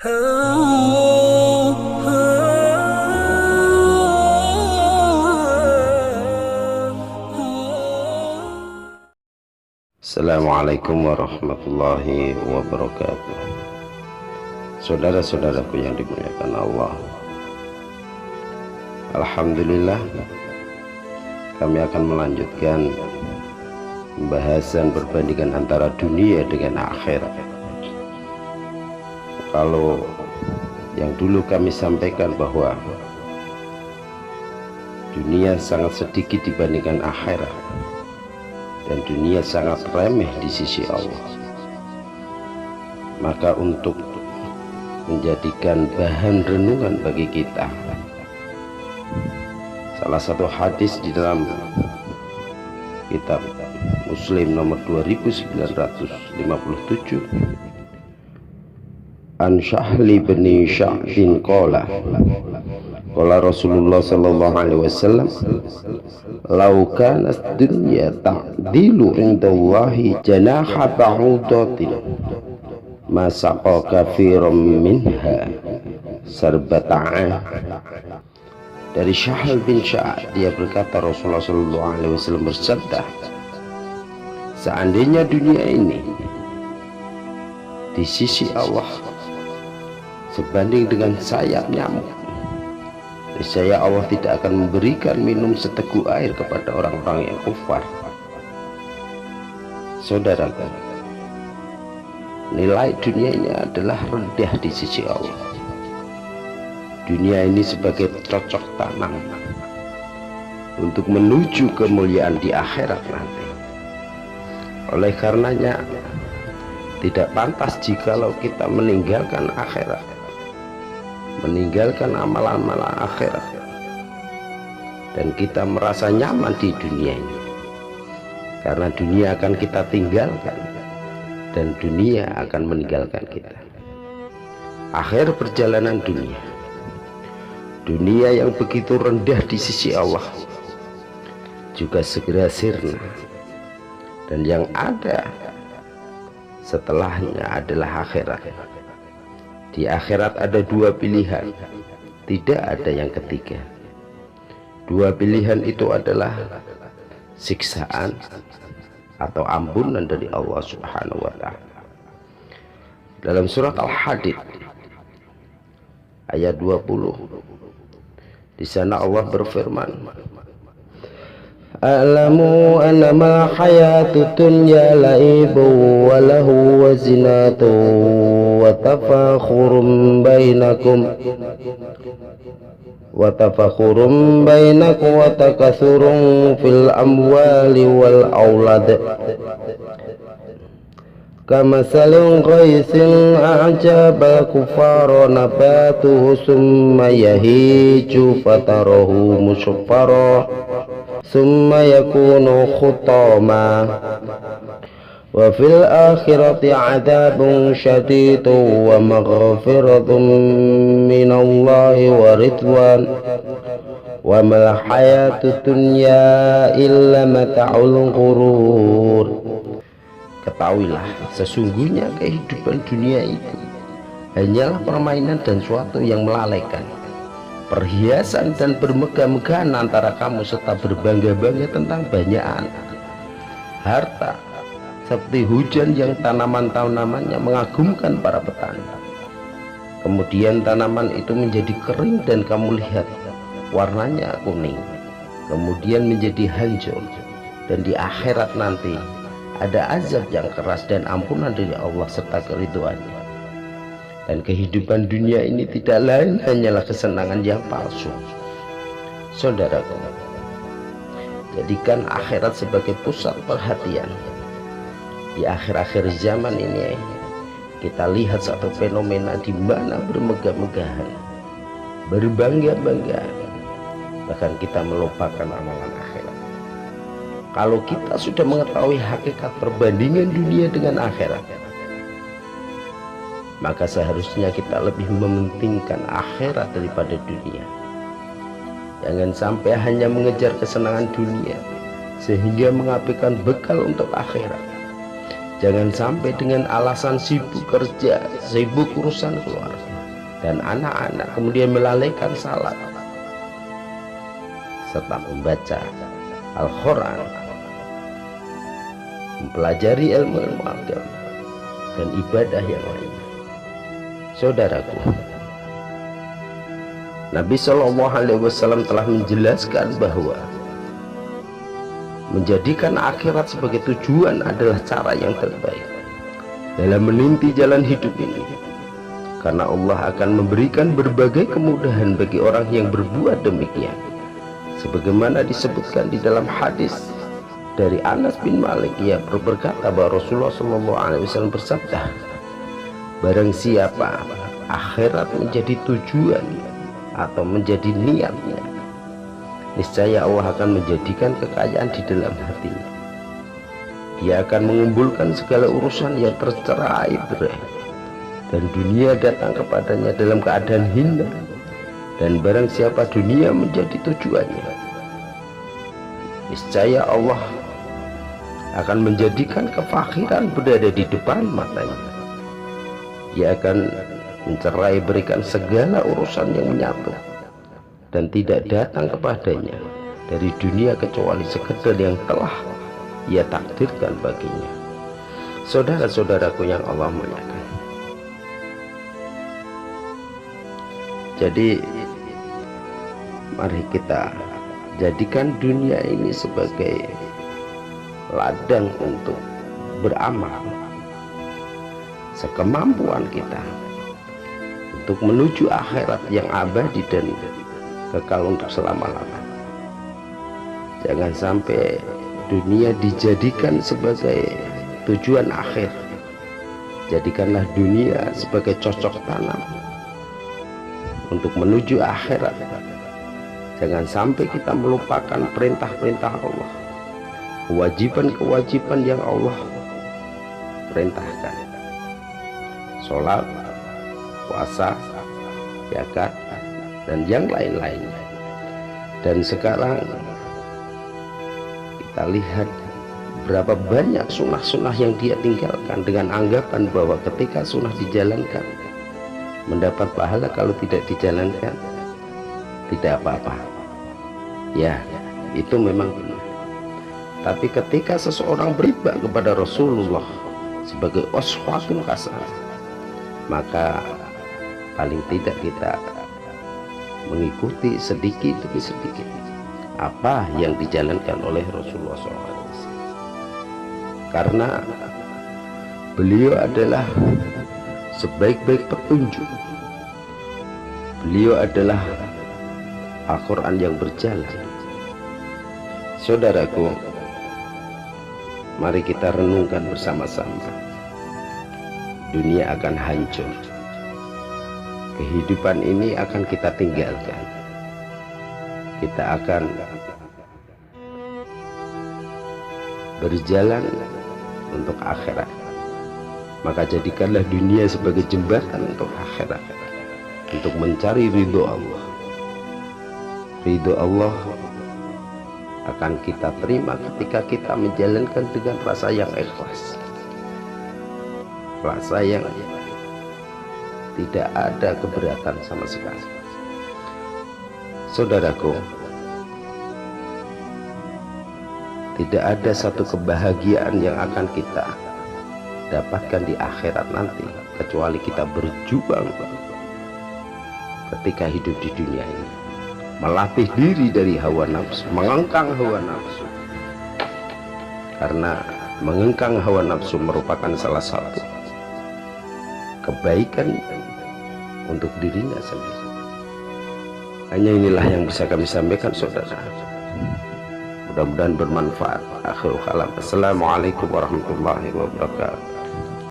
Assalamualaikum warahmatullahi wabarakatuh. Saudara-saudaraku yang dimuliakan Allah, alhamdulillah kami akan melanjutkan pembahasan perbandingan antara dunia dengan akhirat. Kalau yang dulu kami sampaikan bahwa dunia sangat sedikit dibandingkan akhirat dan dunia sangat remeh di sisi Allah, maka untuk menjadikan bahan renungan bagi kita, salah satu hadis di dalam kitab Muslim nomor 2957, An Syahli bin Sya'bin qala Rasulullah sallallahu alaihi wasallam, "Lau kanat dunya ta'dilu indallahi janaha ba'udatin ma saqa kafiran minha sarbata'a." Dari Syahl bin Sya'ad, dia berkata, Rasulullah sallallahu alaihi wasallam bersabda, seandainya dunia ini di sisi Allah sebanding dengan sayap nyamuk, niscaya Allah tidak akan memberikan minum seteguk air kepada orang-orang yang kufar. Saudara, nilai dunia ini adalah rendah di sisi Allah. Dunia ini sebagai cocok tanam untuk menuju kemuliaan di akhirat nanti. Oleh karenanya tidak pantas jikalau kita meninggalkan akhirat, meninggalkan amalan-amalan akhirat, dan kita merasa nyaman di dunia ini, karena dunia akan kita tinggalkan dan dunia akan meninggalkan kita. Akhir perjalanan dunia yang begitu rendah di sisi Allah juga segera sirna, dan yang ada setelahnya adalah akhirat. Di akhirat ada dua pilihan, tidak ada yang ketiga. Dua pilihan itu adalah siksaan atau ampunan dari Allah Subhanahu wa ta'ala. Dalam surat Al-Hadid ayat 20, di sana Allah berfirman, "A'lamu annama hayatud dunya la'ibun wa lahu wa zinatun wa tafakhurun bainakum wa takathurun fil amwali wal aulad kamathalin ghaythin a'jaba al-kuffara nabatuhu summa yahiju fatarahu musfarra summa yakunu khutama wa fil akhirati 'adzabun syadidun wa maghfiratun minallahi wa ridwan wa mal hayatud dunya illa mata'ul ghurur." Ketahuilah, sesungguhnya kehidupan dunia itu hanyalah permainan dan suatu yang melalaikan, perhiasan dan bermegah-megahan antara kamu serta berbangga-bangga tentang banyak anak, harta, seperti hujan yang tanaman-tanamannya mengagumkan para petani. Kemudian tanaman itu menjadi kering dan kamu lihat warnanya kuning, kemudian menjadi hancur, dan di akhirat nanti ada azab yang keras dan ampunan dari Allah serta keridhoannya. Dan kehidupan dunia ini tidak lain hanyalah kesenangan yang palsu. Saudaraku, jadikan akhirat sebagai pusat perhatian. Di akhir-akhir zaman ini kita lihat satu fenomena di mana bermegah-megahan, berbangga-banggaan, bahkan kita melupakan amalan akhirat. Kalau kita sudah mengetahui hakikat perbandingan dunia dengan akhirat, maka seharusnya kita lebih mementingkan akhirat daripada dunia. Jangan sampai hanya mengejar kesenangan dunia sehingga mengabaikan bekal untuk akhirat. Jangan sampai dengan alasan sibuk kerja, sibuk urusan keluarga, dan anak-anak kemudian melalaikan salat serta membaca Al-Quran, mempelajari ilmu agama dan ibadah yang lainnya. Saudaraku, Nabi SAW telah menjelaskan bahwa menjadikan akhirat sebagai tujuan adalah cara yang terbaik dalam meniti jalan hidup ini, karena Allah akan memberikan berbagai kemudahan bagi orang yang berbuat demikian, sebagaimana disebutkan di dalam hadis dari Anas bin Malik. Ia berkata bahwa Rasulullah SAW bersabda, barang siapa akhirat menjadi tujuan atau menjadi niatnya, niscaya Allah akan menjadikan kekayaan di dalam hatinya. Dia akan mengumpulkan segala urusan yang tercerai-berai, dan dunia datang kepadanya dalam keadaan hina. Dan barang siapa dunia menjadi tujuannya, niscaya Allah akan menjadikan kefakhiran berada di depan matanya. Dia akan mencerai berikan segala urusan yang menyatu, dan tidak datang kepadanya dari dunia kecuali sekedar yang telah ia takdirkan baginya. Saudara-saudaraku yang Allah muliakan, jadi mari kita jadikan dunia ini sebagai ladang untuk beramal sekemampuan kita untuk menuju akhirat yang abadi dan kekal untuk selama-lamanya. Jangan sampai dunia dijadikan sebagai tujuan akhir. Jadikanlah dunia sebagai cocok tanam untuk menuju akhirat. Jangan sampai kita melupakan perintah-perintah Allah, kewajiban-kewajiban yang Allah perintahkan, sholat, puasa, zakat, dan yang lain-lainnya. Dan sekarang kita lihat berapa banyak sunnah-sunnah yang dia tinggalkan dengan anggapan bahwa ketika sunnah dijalankan mendapat pahala, kalau tidak dijalankan tidak apa-apa. Ya, itu memang benar. Tapi ketika seseorang beribadah kepada Rasulullah sebagai uswatun hasanah, maka paling tidak kita mengikuti sedikit demi sedikit apa yang dijalankan oleh Rasulullah SAW, karena beliau adalah sebaik-baik petunjuk. Beliau adalah Al-Quran yang berjalan. Saudaraku, mari kita renungkan bersama-sama. Dunia akan hancur, kehidupan ini akan kita tinggalkan. Kita akan berjalan untuk akhirat. Maka jadikanlah dunia sebagai jembatan untuk akhirat, untuk mencari ridho Allah. Ridho Allah akan kita terima ketika kita menjalankan dengan rasa yang ikhlas, rasa yang tidak ada keberatan sama sekali. Saudaraku, tidak ada satu kebahagiaan yang akan kita dapatkan di akhirat nanti kecuali kita berjuang ketika hidup di dunia ini, melatih diri dari hawa nafsu, mengengkang hawa nafsu. Karena mengengkang hawa nafsu merupakan salah satu kebaikan untuk dirinya sendiri. Hanya inilah yang bisa kami sampaikan, saudara. Mudah-mudahan bermanfaat. Akhirul kalam. Assalamualaikum warahmatullahi wabarakatuh.